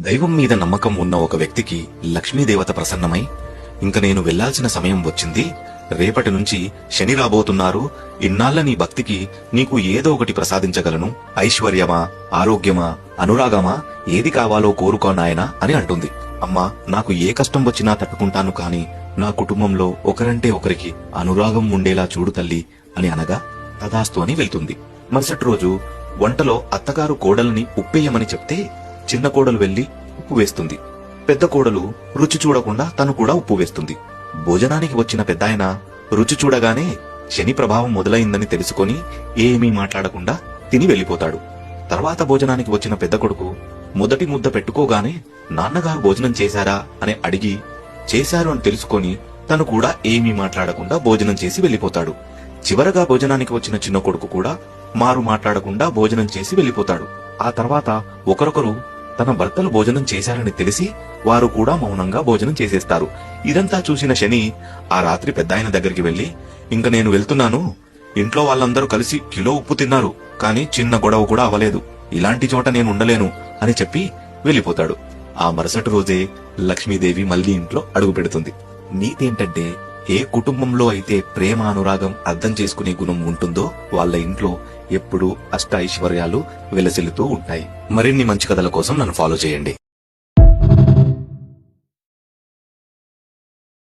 దైవం మీద నమ్మకం ఉన్న ఒక వ్యక్తికి లక్ష్మీదేవత ప్రసన్నమై, ఇంక నేను వెళ్లాల్సిన సమయం వచ్చింది, రేపటి నుంచి శని రాబోతున్నారు, ఇన్నాళ్ల నీ భక్తికి నీకు ఏదో ఒకటి ప్రసాదించగలను, ఐశ్వర్యమా, ఆరోగ్యమా, అనురాగమా, ఏది కావాలో కోరుకో నాయనా అని అంటుంది. అమ్మా, నాకు ఏ కష్టం వచ్చినా తట్టుకుంటాను, కాని నా కుటుంబంలో ఒకరంటే ఒకరికి అనురాగం ఉండేలా చూడు తల్లి అని అనగా తదాస్తు అని వెళ్తుంది. మరుసటి రోజు వంటలో అత్తగారు కోడల్ని ఉప్పేయమని చెప్తే చిన్న కోడలు వెళ్లి ఉప్పు వేస్తుంది. పెద్ద కోడలు రుచి చూడకుండా తను కూడా ఉప్పు వేస్తుంది. భోజనానికి వచ్చిన పెద్దాయన రుచి చూడగానే శని ప్రభావం మొదలైందని తెలుసుకొని ఏమీ మాట్లాడకుండా తిని వెళ్లిపోతాడు. తర్వాత భోజనానికి వచ్చిన పెద్ద కొడుకు మొదటి ముద్ద పెట్టుకోగానే నాన్నగారు భోజనం చేశారా అని అడిగి చేశారు అని తెలుసుకొని తను కూడా ఏమీ మాట్లాడకుండా భోజనం చేసి వెళ్లిపోతాడు. చివరగా భోజనానికి వచ్చిన చిన్న కొడుకు కూడా మారు మాట్లాడకుండా భోజనం చేసి వెళ్లిపోతాడు. ఆ తర్వాత ఒకరొకరు తన భర్తలు భోజనం చేశారని తెలిసి వారు కూడా మౌనంగా భోజనం చేసేస్తారు. ఇదంతా చూసిన శని ఆ రాత్రి పెద్దాయన దగ్గరికి వెళ్లి, ఇంక నేను వెళ్తున్నాను, ఇంట్లో వాళ్ళందరూ కలిసి కిలో ఉప్పు తిన్నారు, కానీ చిన్న గొడవ కూడా అవ్వలేదు, ఇలాంటి చోట నేను ఉండలేను అని చెప్పి వెళ్లిపోతాడు. ఆ మరుసటి రోజే లక్ష్మీదేవి మళ్లీ ఇంట్లో అడుగు పెడుతుంది. నీతేంటంటే, ఏ కుటుంబంలో అయితే ప్రేమ అనురాగం అర్థం చేసుకునే గుణం ఉంటుందో వాళ్ళ ఇంట్లో ఎప్పుడూ అష్ట ఐశ్వర్యాలు వెలసిల్లుతూ ఉంటాయి. మరిన్ని మంచి కథల కోసం నన్ను ఫాలో చేయండి.